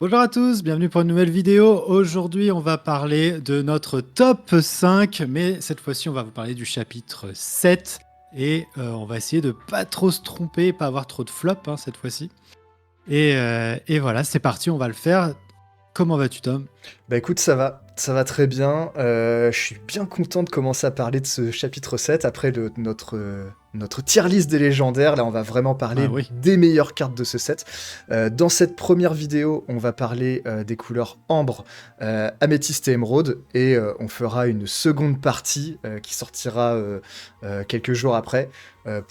Bonjour à tous, bienvenue pour une nouvelle vidéo. Aujourd'hui, on va parler de notre top 5, mais cette fois-ci, on va vous parler du chapitre 7 et on va essayer de pas trop se tromper, pas avoir trop de flop cette fois-ci. Et voilà, c'est parti, on va le faire. Comment vas-tu, Tom? Bah écoute, ça va très bien. Je suis bien content de commencer à parler de ce chapitre 7 après notre tier list des légendaires. Là, on va vraiment Ah parler oui, des meilleures cartes de ce set. Dans cette première vidéo, on va parler des couleurs ambre, améthyste et émeraude, et on fera une seconde partie qui sortira quelques jours après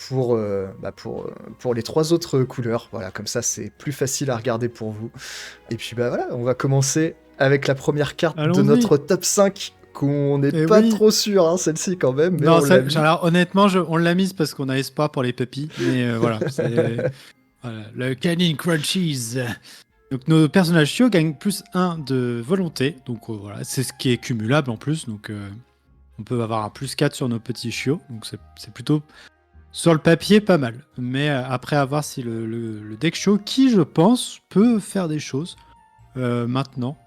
pour les trois autres couleurs. Voilà, comme ça, c'est plus facile à regarder pour vous. Et puis bah voilà, on va commencer avec la première carte de allons-y. notre top 5, qu'on n'est Et pas oui. trop sûr, hein, celle-ci quand même, mais Non, on l'a mis. alors honnêtement, on l'a mise parce qu'on a espoir pour les puppies, mais voilà, c'est voilà, le Canine Crunchies. Donc nos personnages chiots gagnent plus un de volonté, donc voilà, c'est ce qui est cumulable en plus, donc on peut avoir un plus 4 sur nos petits chiots, donc c'est plutôt sur le papier pas mal. Mais après à voir si le deck chiot, qui je pense peut faire des choses maintenant,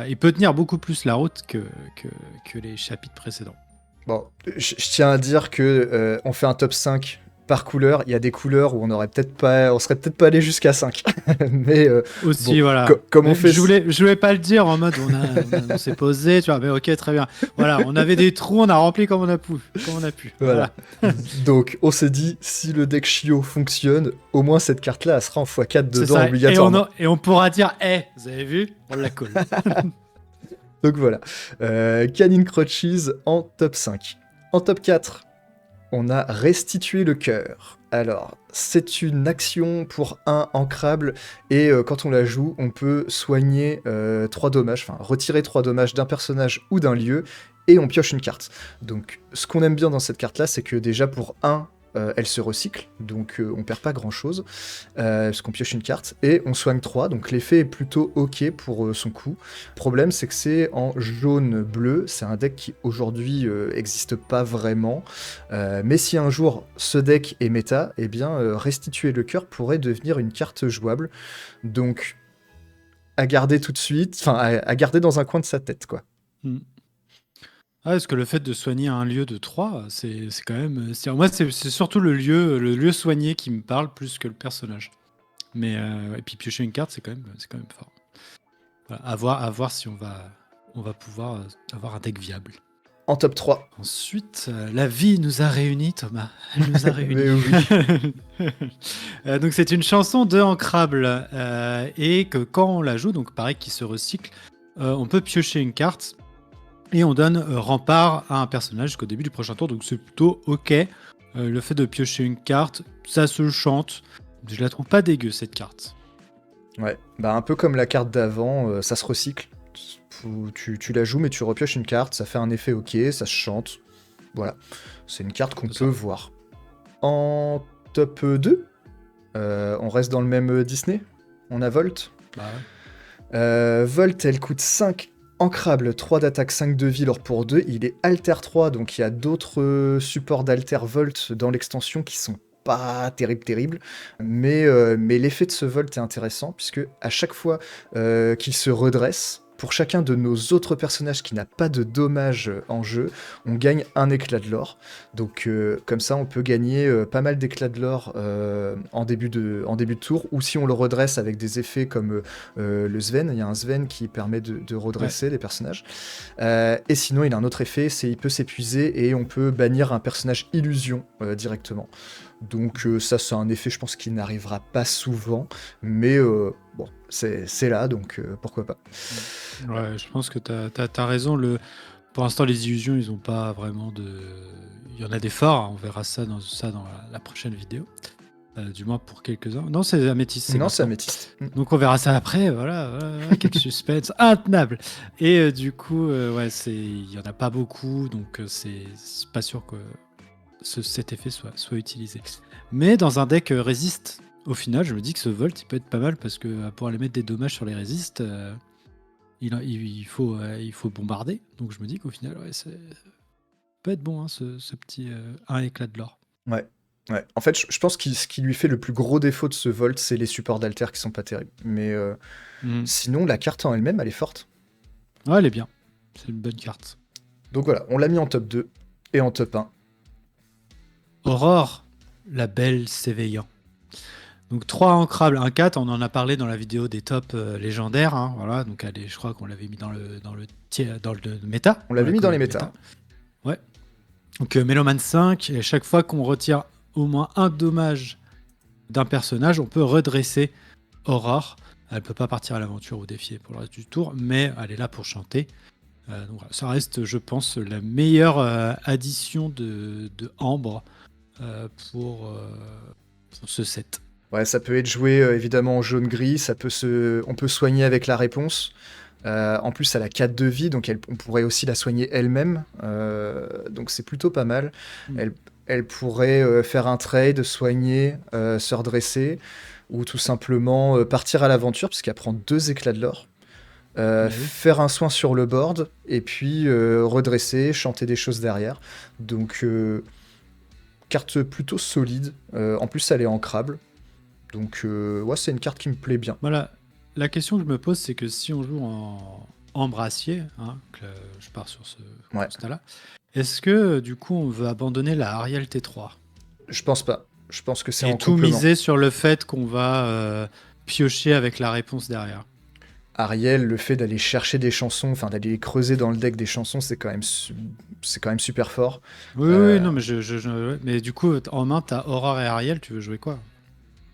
il peut tenir beaucoup plus la route que, que les chapitres précédents. Bon, je tiens à dire que on fait un top 5 par couleur. Il y a des couleurs où on serait peut-être pas allé jusqu'à 5. Mais bon, Aussi, voilà. comme on Mais fait. je voulais pas le dire en mode on s'est posé, tu vois, mais ok, très bien. Voilà, on avait des trous, on a rempli comme on a pu. Voilà. Voilà. Donc, on s'est dit, si le deck Chio fonctionne, au moins cette carte-là, elle sera en x4 C'est dedans ça. obligatoirement. Et on pourra dire, vous avez vu? On la colle. Donc voilà. Canine Crutches en top 5. En top 4, on a restitué le cœur. Alors, c'est une action pour un ancrable, et quand on la joue, on peut soigner 3 dommages, enfin retirer 3 dommages d'un personnage ou d'un lieu, et on pioche une carte. Donc, ce qu'on aime bien dans cette carte-là, c'est que déjà pour un, elle se recycle, donc on perd pas grand-chose, parce qu'on pioche une carte, et on soigne 3, donc l'effet est plutôt ok pour son coup. Le problème, c'est que c'est en jaune-bleu, c'est un deck qui aujourd'hui existe pas vraiment, mais si un jour ce deck est méta, eh bien restituer le cœur pourrait devenir une carte jouable, donc à garder tout de suite, enfin à garder dans un coin de sa tête, quoi. Hmm. Ah, parce que le fait de soigner un lieu de 3, c'est quand même. Moi, c'est surtout le lieu soigné qui me parle plus que le personnage. Mais et puis piocher une carte, c'est quand même fort. Voilà, à voir si on va pouvoir avoir un deck viable. En top 3. Ensuite, la vie nous a réunis, Thomas. Elle nous a Mais réunis. oui. Donc c'est une chanson de Ancrable et que quand on la joue, donc pareil qui se recycle, on peut piocher une carte et on donne rempart à un personnage jusqu'au début du prochain tour. Donc c'est plutôt ok. Le fait de piocher une carte, ça se chante. Je la trouve pas dégueu cette carte. Ouais, bah un peu comme la carte d'avant, ça se recycle. Tu la joues mais tu repioches une carte, ça fait un effet ok, ça se chante. Voilà, c'est une carte qu'on C'est peut ça. voir. En top 2, on reste dans le même Disney. On a Volt. Bah ouais. Volt, elle coûte 5 ancrable, 3 d'attaque, 5 de vie, l'or pour 2. Il est Alter 3, donc il y a d'autres supports d'Alter Volt dans l'extension qui sont pas terribles. Mais l'effet de ce Volt est intéressant, puisque à chaque fois qu'il se redresse, pour chacun de nos autres personnages qui n'a pas de dommages en jeu, on gagne un éclat de l'or. Donc comme ça, on peut gagner pas mal d'éclats de l'or en début de tour, ou si on le redresse avec des effets comme le Sven, il y a un Sven qui permet de Ouais. redresser les personnages. Et sinon, il a un autre effet, c'est il peut s'épuiser et on peut bannir un personnage illusion directement. Donc ça, c'est un effet, je pense, qui n'arrivera pas souvent, mais bon, c'est là, donc pourquoi pas. Ouais, je pense que t'as raison. Pour l'instant, les illusions, ils ont pas vraiment de. Il y en a des forts, hein, on verra ça dans la prochaine vidéo. Du moins pour quelques-uns. Non, c'est Améthyste, c'est Non, c'est maintenant. améthyste. Donc on verra ça après. Voilà, quel suspense intenable. Et du coup, ouais, il y en a pas beaucoup, donc c'est pas sûr que cet effet soit utilisé. Mais dans un deck résiste, au final, je me dis que ce Volt, il peut être pas mal parce que pour aller mettre des dommages sur les résistes, il faut bombarder. Donc je me dis qu'au final, ouais, ça peut être bon, hein, ce petit un éclat de l'or. Ouais. Ouais. En fait, je pense que ce qui lui fait le plus gros défaut de ce Volt, c'est les supports d'alter qui sont pas terribles. Mais Mhm. sinon, la carte en elle-même, elle est forte. Ouais, elle est bien. C'est une bonne carte. Donc voilà, on l'a mis en top 2 et en top 1. Aurore, la belle s'éveillant. Donc 3 ancrables, un 4, on en a parlé dans la vidéo des tops légendaires. Hein, voilà, donc allez, je crois qu'on l'avait mis dans le méta. On Dans l'avait la mis dans les colonne méta. Ouais. Donc Méloman 5, et chaque fois qu'on retire au moins un dommage d'un personnage, on peut redresser Aurore. Elle peut pas partir à l'aventure ou défier pour le reste du tour, mais elle est là pour chanter. Donc voilà, ça reste, je pense, la meilleure addition de Ambre pour ce set. Ouais, ça peut être joué évidemment en jaune-gris, on peut soigner avec la réponse. En plus, elle a 4 de vie, donc on pourrait aussi la soigner elle-même. Donc c'est plutôt pas mal. Mm. Elle pourrait faire un trade, soigner, se redresser, ou tout simplement partir à l'aventure, parce qu'elle prend 2 éclats de l'or. Mais oui. Faire un soin sur le board, et puis redresser, chanter des choses derrière. Donc, carte plutôt solide. En plus, elle est ancrable. Donc, ouais, c'est une carte qui me plaît bien. Voilà. La question que je me pose, c'est que si on joue en embrassier, hein, que je pars sur ce Ouais, constat-là, est-ce que du coup on veut abandonner la Ariel T3 je pense pas. Je pense que c'est et en tout complément. miser sur le fait qu'on va piocher avec la réponse derrière? Ariel, le fait d'aller chercher des chansons, enfin d'aller creuser dans le deck des chansons, c'est quand même super fort. Oui, oui, Euh, non, mais mais du coup, en main, t'as Aurore et Ariel, tu veux jouer quoi?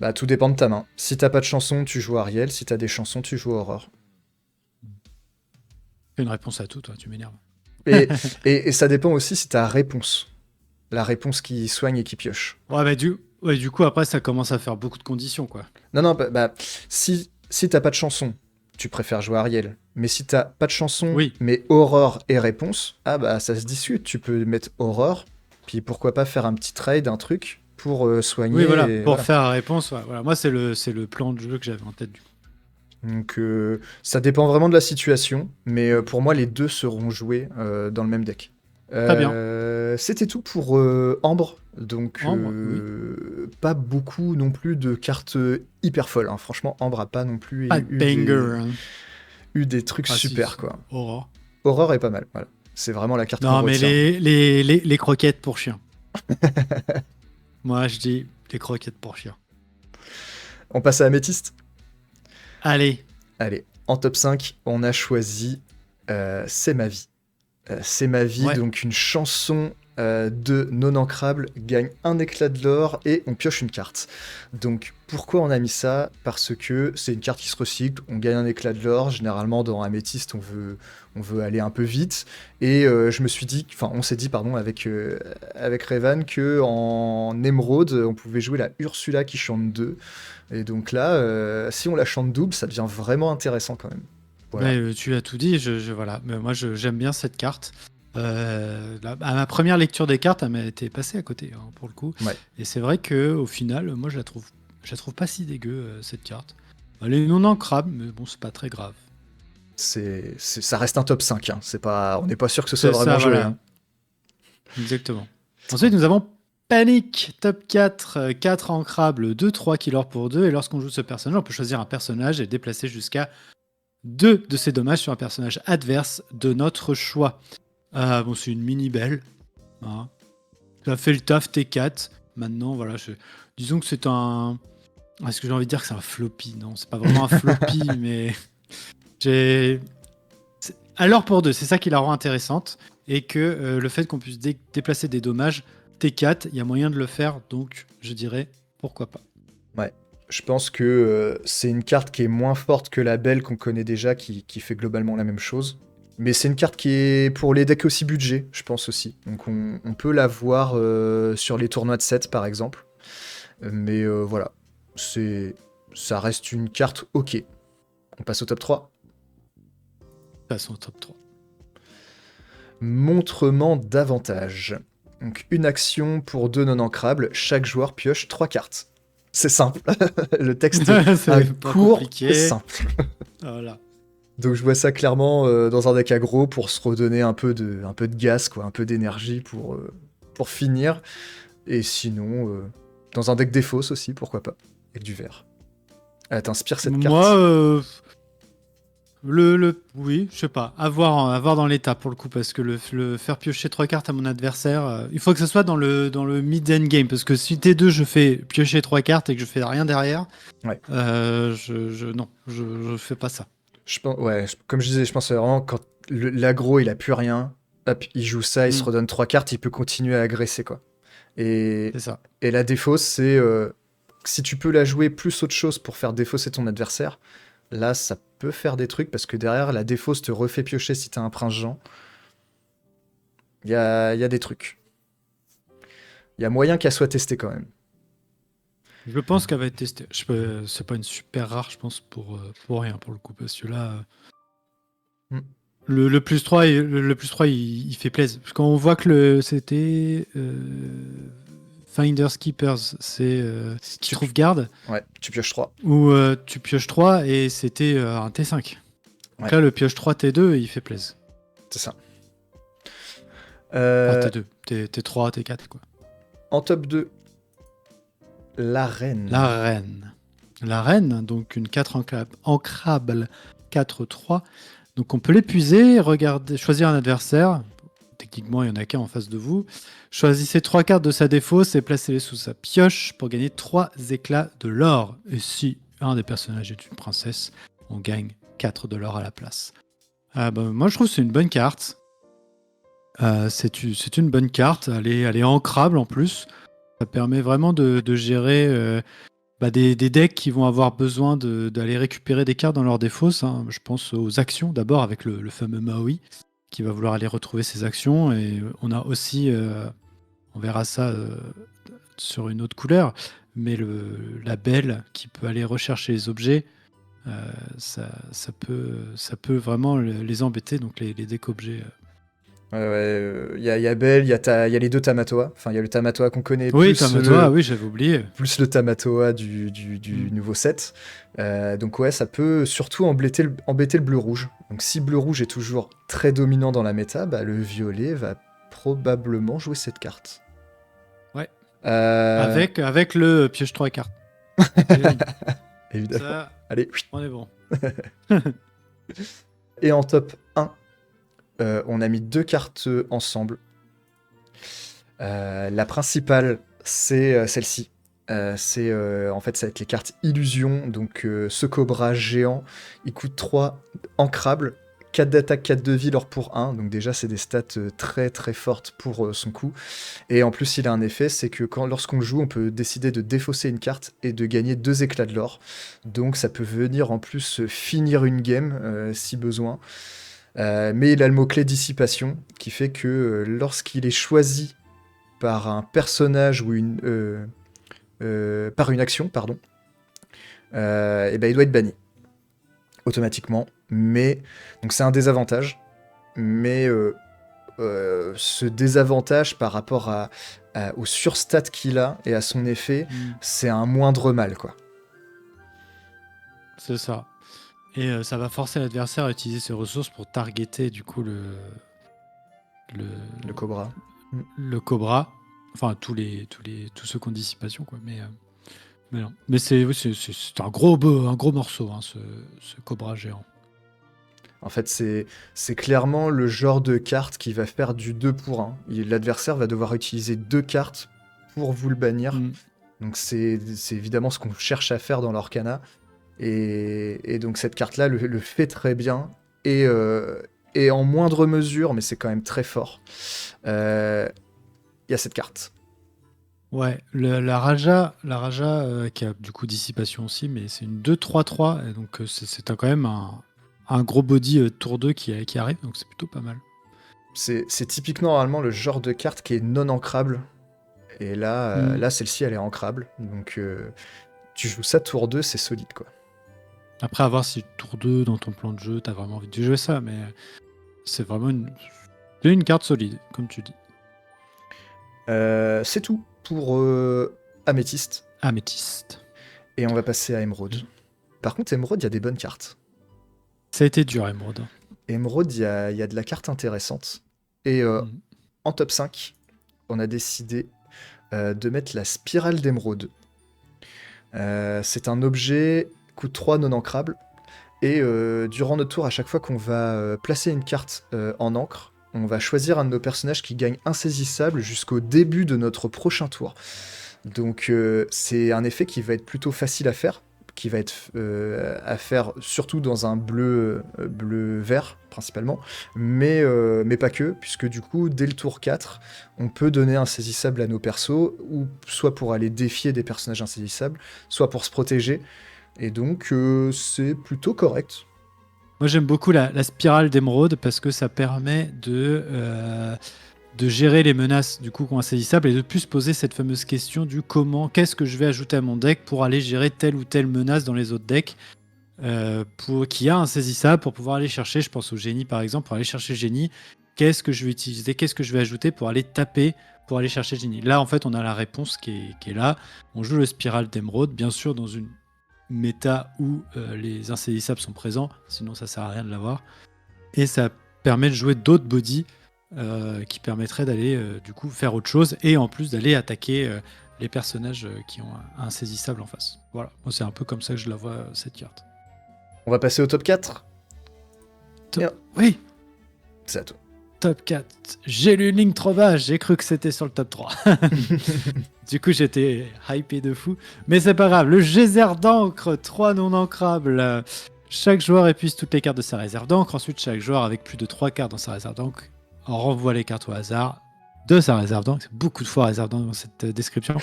Bah, tout dépend de ta main. Si t'as pas de chansons, tu joues Ariel. Si t'as des chansons, tu joues Aurore. Fais une réponse à tout, toi, tu m'énerves. Et, et ça dépend aussi si t'as réponse. La réponse qui soigne et qui pioche. Ouais, bah, du coup, après, ça commence à faire beaucoup de conditions, quoi. Non, non, si t'as pas de chansons, tu préfères jouer Ariel. Mais si t'as pas de chansons, Oui, mais Aurore et réponse, ah bah ça se discute. Tu peux mettre Aurore, puis pourquoi pas faire un petit trade, un truc, pour oui, soigner, voilà, et pour voilà. faire la réponse, ouais, voilà. Moi, c'est le plan de jeu que j'avais en tête, du coup. Donc ça dépend vraiment de la situation, mais pour moi les deux seront joués dans le même deck. Très bien. C'était tout pour Ambre, donc Ambre, oui. pas beaucoup non plus de cartes hyper folles, hein. Franchement, Ambre a pas non plus Pas de banger, hein. eu des trucs Ah, si, super, quoi. Aurore. Aurore est pas mal, voilà. C'est vraiment la carte qu'on Non, mais retient. les croquettes pour chiens. Moi, je dis les croquettes pour chiens. On passe à Améthyste. Allez, Allez, en top 5, on a choisi C'est ma vie. C'est ma vie, ouais. donc une chanson de non ancrable, gagne un éclat de l'or et on pioche une carte. Donc pourquoi on a mis ça? Parce que c'est une carte qui se recycle, on gagne un éclat de l'or, généralement dans Améthyste on veut aller un peu vite, et on s'est dit pardon avec Revan que en émeraude on pouvait jouer la Ursula qui chante 2, et donc là si on la chante double ça devient vraiment intéressant quand même. Voilà. Ouais, tu as tout dit, voilà. Mais moi, j'aime bien cette carte. À ma première lecture des cartes, elle m'a été passée à côté, hein, pour le coup. Ouais. Et c'est vrai que au final, moi, je la trouve pas si dégueu, cette carte. Elle est non ancrable, mais bon, c'est pas très grave. Ça reste un top 5, hein. On n'est pas sûr que ce soit C'est vraiment ça, joué, voilà. hein. Exactement. Ensuite, nous avons Panic, top 4, 4 ancrables, 2-3 killers pour 2. Et lorsqu'on joue ce personnage, on peut choisir un personnage et déplacer jusqu'à 2 de ces dommages sur un personnage adverse de notre choix. Bon, c'est une mini belle, hein. Ça fait le taf T4. Maintenant, voilà, disons que c'est un. Est-ce que j'ai envie de dire que c'est un floppy? Non, c'est pas vraiment un floppy, mais j'ai. Alors pour 2, c'est ça qui la rend intéressante. Et que le fait qu'on puisse déplacer des dommages T4, il y a moyen de le faire, donc je dirais pourquoi pas. Ouais. Je pense que c'est une carte qui est moins forte que la belle qu'on connaît déjà, qui fait globalement la même chose. Mais c'est une carte qui est pour les decks aussi budget, je pense aussi. Donc on peut la voir sur les tournois de 7 par exemple. Mais voilà, ça reste une carte ok. On passe au top 3. Passons au top 3. Montrement d'avantage. Donc une action pour 2 non ancrables, chaque joueur pioche 3 cartes. C'est simple. Le texte est C'est pas court et compliqué. simple. Voilà. Donc je vois ça clairement dans un deck aggro pour se redonner un peu de gaz, quoi, un peu d'énergie pour finir. Et sinon, Dans un deck défausse aussi, pourquoi pas. Avec du vert. Elle t'inspire cette carte. Moi, oui, je sais pas. À voir dans l'état pour le coup, parce que le faire piocher 3 cartes à mon adversaire, il faut que ce soit dans le mid-end game, parce que si T2 je fais piocher 3 cartes et que je fais rien derrière, Ouais. non, je fais pas ça. Comme je disais, je pense vraiment quand l'aggro il a plus rien, hop, il joue ça, il se Mm, redonne 3 cartes, il peut continuer à agresser quoi. Et, c'est ça. et la défausse, c'est si tu peux la jouer plus autre chose pour faire défausser ton adversaire, là ça peut faire des trucs parce que derrière la défausse te refait piocher si t'as un prince Jean. Il y a des trucs. Il y a moyen qu'elle soit testée quand même. Je pense qu'elle va être testée. C'est pas une super rare, je pense, pour rien, pour le coup, parce que là, Mm. le plus 3, le plus 3 il fait plaisir. Parce qu'on voit que c'était Finders Keepers, c'est qui Tu, trouve garde, ouais, tu pioches 3. où tu pioches 3 et c'était un T5. Donc Ouais, là, le pioche 3 T2, il fait plaisir. c'est ça. Enfin, Euh, T2, T3, T4, quoi. en top 2, la reine. La reine. La reine, donc une 4 ancrable 4-3. Donc on peut l'épuiser, regarder, choisir un adversaire. Techniquement, il n'y en a qu'un en face de vous. Choisissez 3 cartes de sa défausse et placez-les sous sa pioche pour gagner 3 éclats de l'or. Et si un des personnages est une princesse, on gagne 4 de l'or à la place. Moi, je trouve que c'est une bonne carte. C'est une bonne carte. Elle est ancrable en plus. Ça permet vraiment de gérer des decks qui vont avoir besoin d'aller récupérer des cartes dans leur défausse. Hein. Je pense aux actions d'abord avec le fameux Maui qui va vouloir aller retrouver ses actions. Et on a aussi, on verra ça sur une autre couleur, mais la belle qui peut aller rechercher les objets, ça peut vraiment les embêter, donc les decks objets. Il y a Belle, il y a les deux Tamatoa. Enfin, il y a le Tamatoa qu'on connaît, Oui, Tamatoa, oui, j'avais oublié. plus le Tamatoa du nouveau set. Donc ouais, ça peut surtout embêter le bleu-rouge. Donc si bleu-rouge est toujours très dominant dans la méta, bah, le violet va probablement jouer cette carte. Ouais. Euh, Avec le pioche 3 cartes. Évidemment. Ça, Allez. on est bon. Et en top 1, on a mis 2 cartes ensemble. La principale, c'est celle-ci. En fait, ça va être les cartes illusion. Donc, ce cobra géant, il coûte 3 ancrables, 4 d'attaque, 4 de vie, l'or pour 1. Donc, déjà, c'est des stats très très fortes pour son coup. Et en plus, il a un effet, c'est que lorsqu'on le joue, on peut décider de défausser une carte et de gagner 2 éclats de l'or. Donc, ça peut venir en plus finir une game si besoin. Mais il a le mot-clé dissipation qui fait que lorsqu'il est choisi par un personnage ou par une action, pardon, et ben il doit être banni automatiquement. Mais donc c'est un désavantage, mais ce désavantage par rapport au surstat qu'il a et à son effet, c'est un moindre mal quoi. C'est ça. Et ça va forcer l'adversaire à utiliser ses ressources pour targeter du coup Le cobra. le cobra. Enfin, tous ceux qui ont dissipation, quoi. Mais non. Mais c'est un gros morceau, hein, ce cobra géant. En fait, c'est clairement le genre de carte qui va faire du 2 pour 1. L'adversaire va devoir utiliser 2 cartes pour vous le bannir. Mm. Donc c'est évidemment ce qu'on cherche à faire dans l'Orcana. Et donc cette carte-là le fait très bien. Et en moindre mesure, mais c'est quand même très fort, il y a cette carte. Ouais, la Raja, qui a du coup dissipation aussi, mais c'est une 2-3-3, et donc c'est quand même un gros body tour 2 qui arrive, donc c'est plutôt pas mal. C'est typiquement normalement le genre de carte qui est non ancrable. Et là celle-ci, elle est ancrable. Donc tu joues ça tour 2, c'est solide, quoi. Après, à voir si tour 2 dans ton plan de jeu, t'as vraiment envie de jouer ça, mais c'est vraiment une carte solide, comme tu dis. C'est tout pour Améthyste. Améthyste. Et on va passer à Émeraude. Par contre, Émeraude, il y a des bonnes cartes. Ça a été dur, Emeraude. Émeraude, il y a de la carte intéressante. Et en top 5, on a décidé de mettre la spirale d'émeraude. C'est un objet, coûte 3 non ancrable, et durant notre tour, à chaque fois qu'on va placer une carte en encre, on va choisir un de nos personnages qui gagne insaisissable jusqu'au début de notre prochain tour. Donc c'est un effet qui va être plutôt facile à faire, qui va être à faire surtout dans un bleu-vert principalement, mais pas que, puisque du coup, dès le tour 4, on peut donner insaisissable à nos persos, ou soit pour aller défier des personnages insaisissables, soit pour se protéger, et donc c'est plutôt correct. Moi, j'aime beaucoup la spirale d'émeraude parce que ça permet de gérer les menaces du coup insaisissables et de plus poser cette fameuse question du qu'est-ce que je vais ajouter à mon deck pour aller gérer telle ou telle menace dans les autres decks qui a insaisissable pour pouvoir aller chercher, je pense au génie par exemple, pour aller chercher le génie, qu'est-ce que je vais utiliser, qu'est-ce que je vais ajouter pour aller taper, pour aller chercher le génie. Là en fait on a la réponse qui est là, on joue le spirale d'émeraude, bien sûr dans une méta où les insaisissables sont présents, sinon ça sert à rien de l'avoir, et ça permet de jouer d'autres bodies qui permettraient d'aller du coup faire autre chose et en plus d'aller attaquer les personnages qui ont un insaisissable en face. Voilà, moi c'est un peu comme ça que je la vois cette carte. On va passer au top 4. Oui, C'est à toi. top 4. J'ai lu une ligne trop bas, j'ai cru que c'était sur le top 3. Du coup j'étais hypé de fou, mais c'est pas grave. Le geyser d'encre, 3 non ancrables. Chaque joueur épuise toutes les cartes de sa réserve d'encre. Ensuite, chaque joueur avec plus de 3 cartes dans sa réserve d'encre renvoie les cartes au hasard de sa réserve d'encre. C'est beaucoup de fois réserve d'encre dans cette description.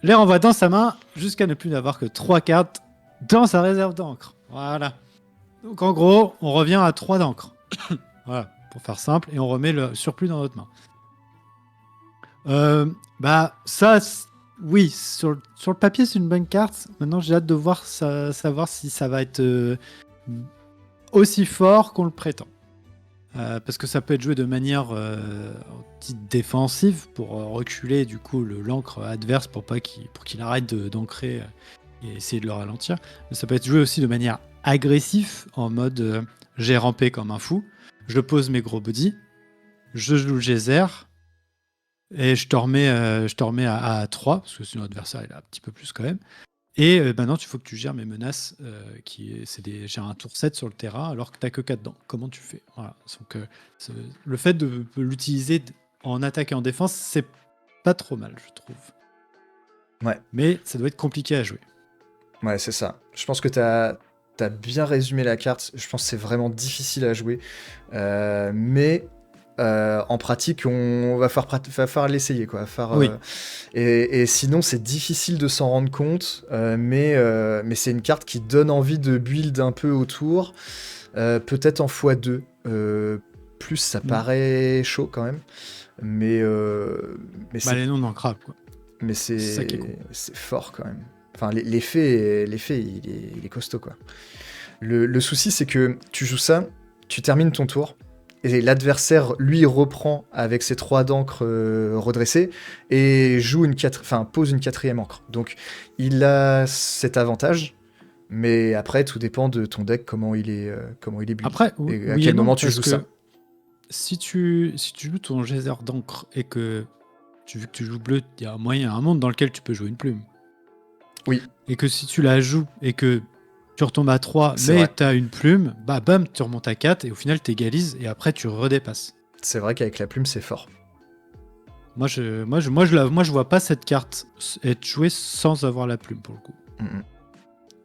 Les renvoie dans sa main jusqu'à ne plus n'avoir que 3 cartes dans sa réserve d'encre. Voilà. Donc en gros, on revient à 3 d'encre. Voilà, pour faire simple, et on remet le surplus dans notre main. Ça, oui, sur le papier, c'est une bonne carte. Maintenant, j'ai hâte de voir savoir si ça va être aussi fort qu'on le prétend. Parce que ça peut être joué de manière défensive pour reculer du coup l'encre adverse pour qu'il arrête d'ancrer et essayer de le ralentir. Mais ça peut être joué aussi de manière agressive en mode j'ai rampé comme un fou, je pose mes gros body, je joue le geyser et je te remets à 3 parce que sinon l'adversaire il a un petit peu plus quand même. Et maintenant, il faut que tu gères mes menaces. J'ai un tour 7 sur le terrain alors que tu n'as que 4 dents. Comment tu fais? Voilà. Donc, le fait de l'utiliser en attaque et en défense, c'est pas trop mal, je trouve. Ouais. Mais ça doit être compliqué à jouer. Ouais, c'est ça. Je pense que t'as bien résumé la carte. Je pense que c'est vraiment difficile à jouer. Mais en pratique, on va falloir l'essayer, quoi. Oui. Et sinon, c'est difficile de s'en rendre compte. Mais c'est une carte qui donne envie de build un peu autour. Peut-être en x2. Plus, ça paraît chaud quand même. Mais les non ancrables, quoi. Mais C'est ça qui est cool. c'est fort quand même. Enfin, l'effet, il est costaud, quoi. Le souci, c'est que tu joues ça, tu termines ton tour, et l'adversaire, lui, reprend avec ses 3 d'encre redressées, et pose une 4e encre. Donc, il a cet avantage, mais après, tout dépend de ton deck, comment il est build. Après, et à quel moment tu joues ça. Si tu joues ton geyser d'encre et que vu que tu joues bleu, il y a un monde dans lequel tu peux jouer une plume. Oui. Et que si tu la joues et que tu retombes à 3, mais tu as une plume, bam, tu remontes à 4 et au final tu égalises et après tu redépasses. C'est vrai qu'avec la plume, c'est fort. Moi, je vois pas cette carte être jouée sans avoir la plume pour le coup.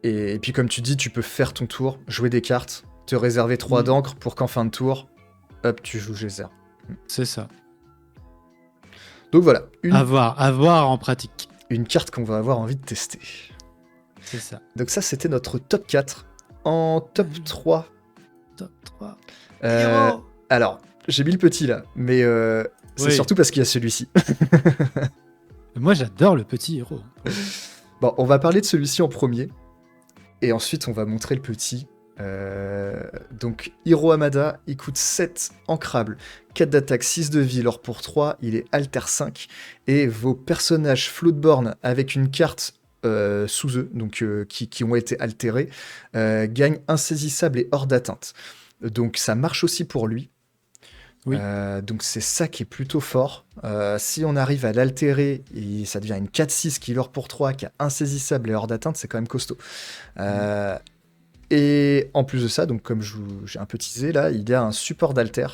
Et puis comme tu dis, tu peux faire ton tour, jouer des cartes, te réserver 3 d'encre pour qu'en fin de tour, hop, tu joues geyser. C'est ça. Donc voilà. À voir en pratique. Une carte qu'on va avoir envie de tester. C'est ça. Donc ça, c'était notre top 4. En top 3. Top 3. Alors, j'ai mis le petit là, mais c'est surtout parce qu'il y a celui-ci. Moi, j'adore le petit héros. Bon, on va parler de celui-ci en premier. Et ensuite, on va montrer le petit. Donc, Hiro Hamada, il coûte 7 ancrables, 4 d'attaque, 6 de vie. Alors pour 3, il est alter 5. Et vos personnages Floatborn avec une carte sous eux, donc qui ont été altérés, gagnent insaisissable et hors d'atteinte. Donc ça marche aussi pour lui. Oui. Donc c'est ça qui est plutôt fort. Si on arrive à l'altérer, et ça devient une 4-6 qui leurre pour 3, qui est insaisissable et hors d'atteinte, c'est quand même costaud. Euh, et en plus de ça, donc comme j'ai un peu teasé là, il y a un support d'alter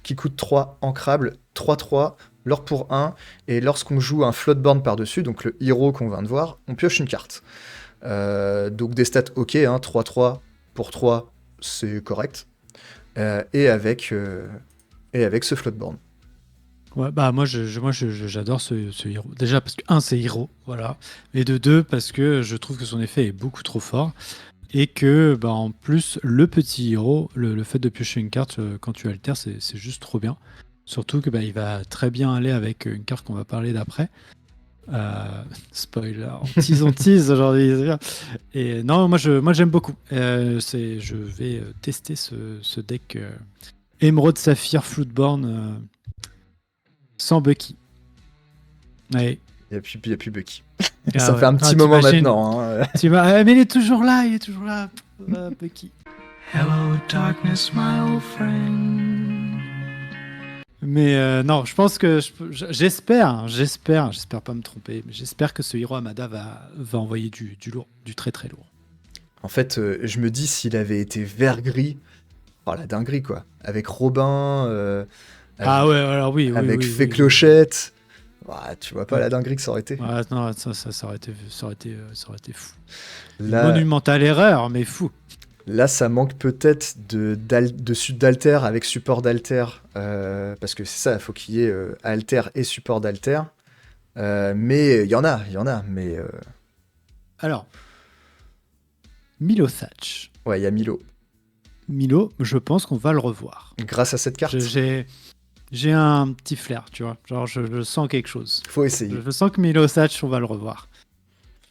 qui coûte 3, ancrable, 3-3, leurre pour 1, et lorsqu'on joue un floatborn par-dessus, donc le héros qu'on vient de voir, on pioche une carte. Donc des stats ok, hein, 3-3 pour 3, c'est correct. Et avec ce floatborn. Ouais, bah j'adore ce héros. Déjà parce que c'est héros, voilà. Et de deux, parce que je trouve que son effet est beaucoup trop fort. Et que bah, en plus, le petit héros, le fait de piocher une carte quand tu altères, c'est juste trop bien. Surtout que bah, il va très bien aller avec une carte qu'on va parler d'après. Spoiler, on tease aujourd'hui. C'est bien. Et non, moi j'aime beaucoup. Je vais tester ce deck Emerald Saphir Floodborn sans Bucky. Ouais. Il n'y a plus Bucky. Ah Ça ouais. fait un petit moment T'imagines, maintenant. Hein. mais il est toujours là, Bucky. Hello darkness, my old friend. Mais non, je pense que j'espère pas me tromper, mais j'espère que ce héros Amada va envoyer du lourd, du très très lourd. En fait, je me dis s'il avait été vert-gris, oh la dinguerie quoi. Avec Robin, Ah ouais, alors oui, avec oui, Fée oui. Clochette. Ouais, tu vois pas la dinguerie que ça aurait été. Ouais, non, ça aurait été fou. Là, Monumentale erreur, mais fou. là, ça manque peut-être d'alter avec support d'alter. Parce que c'est ça, il faut qu'il y ait alter et support d'alter. Mais il y en a. Mais Alors, Milo Thatch. ouais, il y a Milo. Milo, je pense qu'on va le revoir. Grâce à cette carte, J'ai un petit flair, tu vois. Genre, je sens quelque chose. faut essayer. Je sens que Milo Thatch, on va le revoir.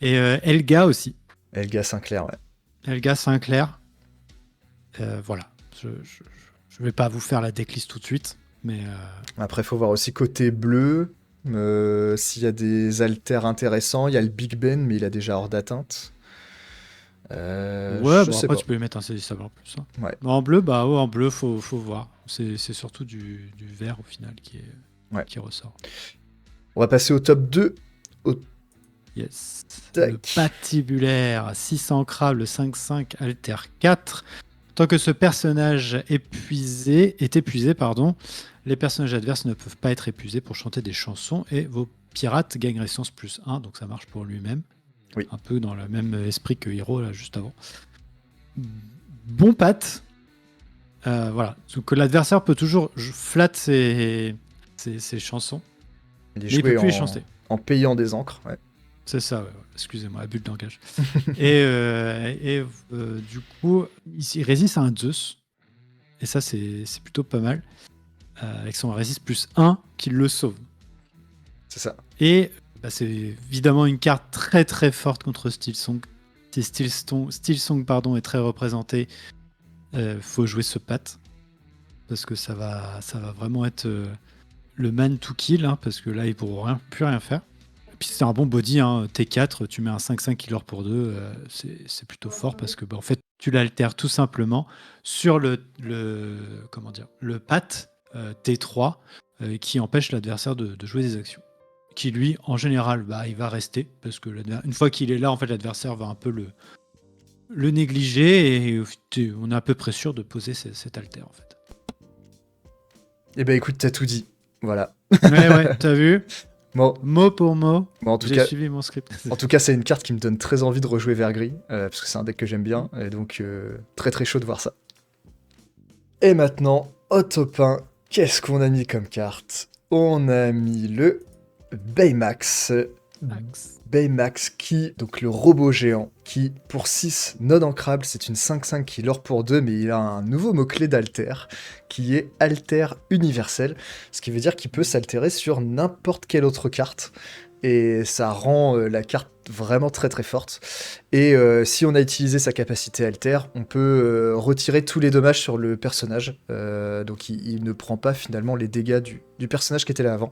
Et Elga aussi. Elga Sinclair, ouais. Elga Sinclair. Voilà. Je vais pas vous faire la decklist tout de suite, mais Après, faut voir aussi côté bleu. S'il y a des alters intéressants, il y a le Big Ben, mais il a déjà hors d'atteinte. ouais, Je bon sais après pas. tu peux lui mettre un saisissable en plus. Hein. Ouais. Mais en bleu, bah ouais, en bleu, faut voir. C'est surtout du vert au final Ouais. qui ressort. On va passer au top 2. Yes. Tac. Le patibulaire, 600 crabes, le 5-5 alter 4. Tant que ce personnage est épuisé, pardon, les personnages adverses ne peuvent pas être épuisés pour chanter des chansons et vos pirates gagnent résistance plus 1, donc ça marche pour lui-même. Oui. Un peu dans le même esprit que Hero, là, juste avant. Bon pat. Voilà. Donc l'adversaire peut toujours flatter ses chansons, Il est mais il peut joué plus les chanter. en payant des encres. Ouais. C'est ça, ouais. Excusez-moi, abus de langage. et du coup, il résiste à un Zeus. Et ça, c'est plutôt pas mal. Avec son résiste plus 1 qui le sauve. C'est ça. Et bah, c'est évidemment une carte très très forte contre Steelsong. Si Steelsong pardon, est très représenté, faut jouer ce pat. Parce que ça va vraiment être le man to kill. Hein, parce que là, il ne pourra plus rien faire. Puis c'est un bon body, hein. T4, tu mets un 5-5 killer pour 2, c'est plutôt fort parce que bah, en fait tu l'altères tout simplement sur le pat T3 qui empêche l'adversaire de jouer des actions. Qui lui, en général, bah, il va rester parce que une fois qu'il est là, en fait l'adversaire va un peu le négliger et on est à peu près sûr de poser cet alter en fait. Eh ben écoute, t'as tout dit. Voilà. Ouais, t'as vu? Bon. Mot pour mot, Bon, j'ai suivi mon script. En tout cas, c'est une carte qui me donne très envie de rejouer vert gris, parce que c'est un deck que j'aime bien, et donc très très chaud de voir ça. Et maintenant, au top 1, qu'est-ce qu'on a mis comme carte? On a mis le Baymax. Baymax donc le robot géant, qui pour 6 non ancrable, c'est une 5-5 qui lore pour 2, mais il a un nouveau mot-clé d'alter, qui est alter universel, ce qui veut dire qu'il peut s'altérer sur n'importe quelle autre carte, et ça rend la carte vraiment très très forte. Et si on a utilisé sa capacité alter, on peut retirer tous les dommages sur le personnage, donc il ne prend pas finalement les dégâts du personnage qui était là avant.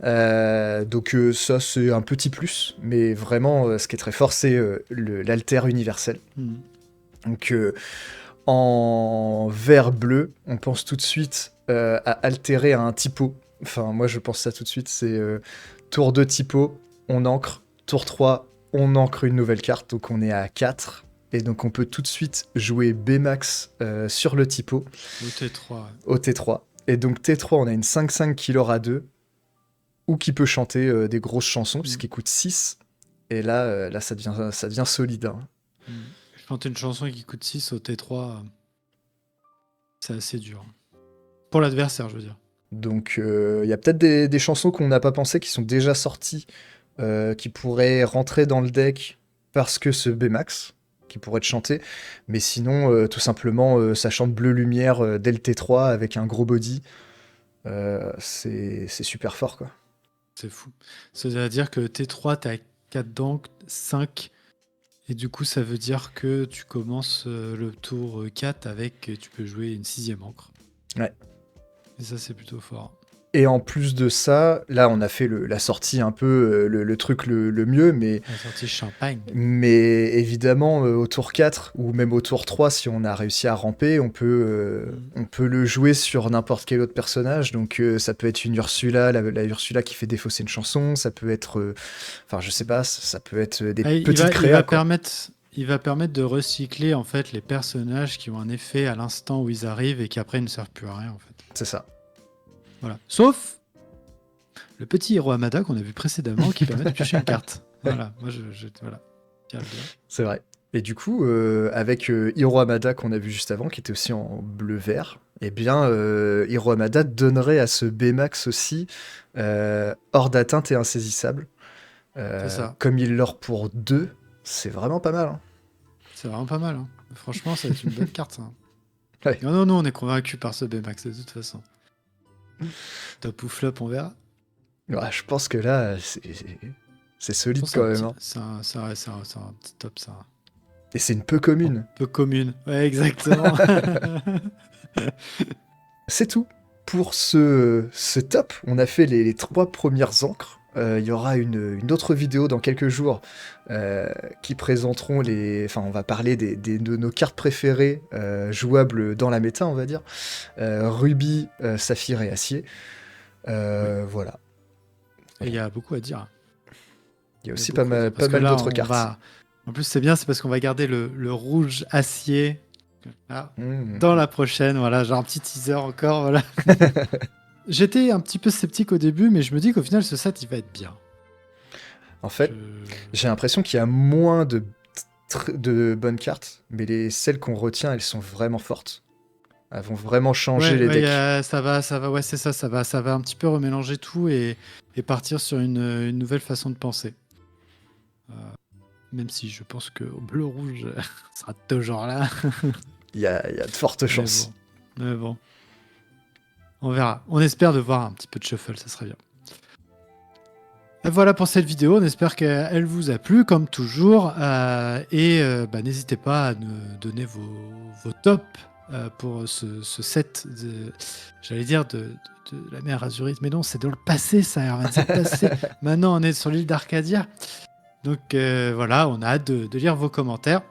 Donc ça c'est un petit plus, mais vraiment ce qui est très fort c'est l'alter universel. Donc en vert-bleu, on pense tout de suite à altérer à un typo. Enfin, moi, je pense ça tout de suite. C'est tour 2 typo, on ancre. Tour 3, on ancre une nouvelle carte, donc on est à 4. Et donc, on peut tout de suite jouer B-Max sur le typo. Au T3. Ouais. Au T3. Et donc, T3, on a une 5-5 qui l'aura 2, ou qui peut chanter des grosses chansons, puisqu'il coûte 6. Et là, ça devient solide. Hein. Chanter une chanson qui coûte 6 au T3, c'est assez dur. Pour l'adversaire, je veux dire. Donc, il y a peut-être des chansons qu'on n'a pas pensé qui sont déjà sorties, qui pourraient rentrer dans le deck parce que ce B-Max, qui pourrait être chanté. Mais sinon, tout simplement, ça chante Bleu Lumière dès le T3 avec un gros body. C'est super fort, quoi. C'est fou. C'est-à-dire que T3, t'as 4 d'encre, 5. Et du coup, ça veut dire que tu commences le tour 4 avec, tu peux jouer une 6e encre. Ouais. Et ça, c'est plutôt fort. Et en plus de ça, là, on a fait la sortie un peu, le truc le mieux, mais... La sortie champagne. Mais évidemment, au tour 4, ou même au tour 3, si on a réussi à ramper, on peut le jouer sur n'importe quel autre personnage. Donc, ça peut être une Ursula, la Ursula qui fait défausser une chanson, ça peut être... Enfin, je sais pas, ça peut être des petites créas, quoi. Il va permettre de recycler, en fait, les personnages qui ont un effet à l'instant où ils arrivent et qui après ne servent plus à rien, en fait. C'est ça. Voilà. Sauf le petit héros Hamada qu'on a vu précédemment qui permet de piocher une carte. Voilà. Moi, voilà. C'est vrai. Et du coup, avec Hiro Hamada qu'on a vu juste avant, qui était aussi en bleu-vert, eh bien, Hiro Hamada donnerait à ce B-Max aussi hors d'atteinte et insaisissable. C'est ça. Comme il l'or pour 2, c'est vraiment pas mal. Hein. C'est vraiment pas mal. Hein. Franchement, ça va être une bonne carte. Ça. Ouais. Non, on est convaincu par ce B-Max de toute façon. Top ou flop, on verra. Ouais, je pense que là, c'est solide quand même. Hein. C'est un petit top, ça. Et c'est une peu commune. Peu commune. Ouais, exactement. C'est tout pour ce top. On a fait les 3 premières encres. Il y aura une autre vidéo dans quelques jours qui présenteront Enfin, on va parler de nos cartes préférées jouables dans la méta, on va dire. Rubis, Saphir et Acier. Voilà. Et il y a beaucoup à dire. Il y a aussi pas mal d'autres cartes. En plus, c'est bien, c'est parce qu'on va garder le rouge acier dans la prochaine. Voilà, j'ai un petit teaser encore. Voilà. J'étais un petit peu sceptique au début, mais je me dis qu'au final, ce set, il va être bien. En fait, j'ai l'impression qu'il y a moins de bonnes cartes, mais celles qu'on retient, elles sont vraiment fortes. Elles vont vraiment changer les decks. Ça va, ouais, c'est ça, ça va un petit peu remélanger tout et partir sur une nouvelle façon de penser. Même si je pense que bleu-rouge sera toujours là. Il y a de fortes chances. Mais bon. On verra. On espère de voir un petit peu de shuffle, ça serait bien. Et voilà pour cette vidéo. On espère qu'elle vous a plu, comme toujours. N'hésitez pas à nous donner vos tops pour ce set j'allais dire de la mer Azurite. Mais non, c'est dans le passé, ça. C'est passé. Maintenant, on est sur l'île d'Arcadia. Donc voilà, on a hâte de lire vos commentaires.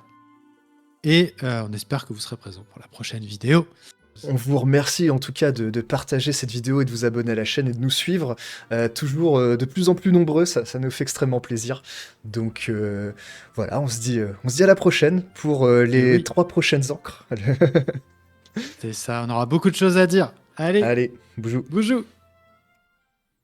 Et on espère que vous serez présents pour la prochaine vidéo. On vous remercie en tout cas de partager cette vidéo et de vous abonner à la chaîne et de nous suivre. Toujours de plus en plus nombreux, ça nous fait extrêmement plaisir. Donc voilà, on se dit à la prochaine pour les 3 prochaines encres. C'est ça, on aura beaucoup de choses à dire. Allez, boujou. Boujou.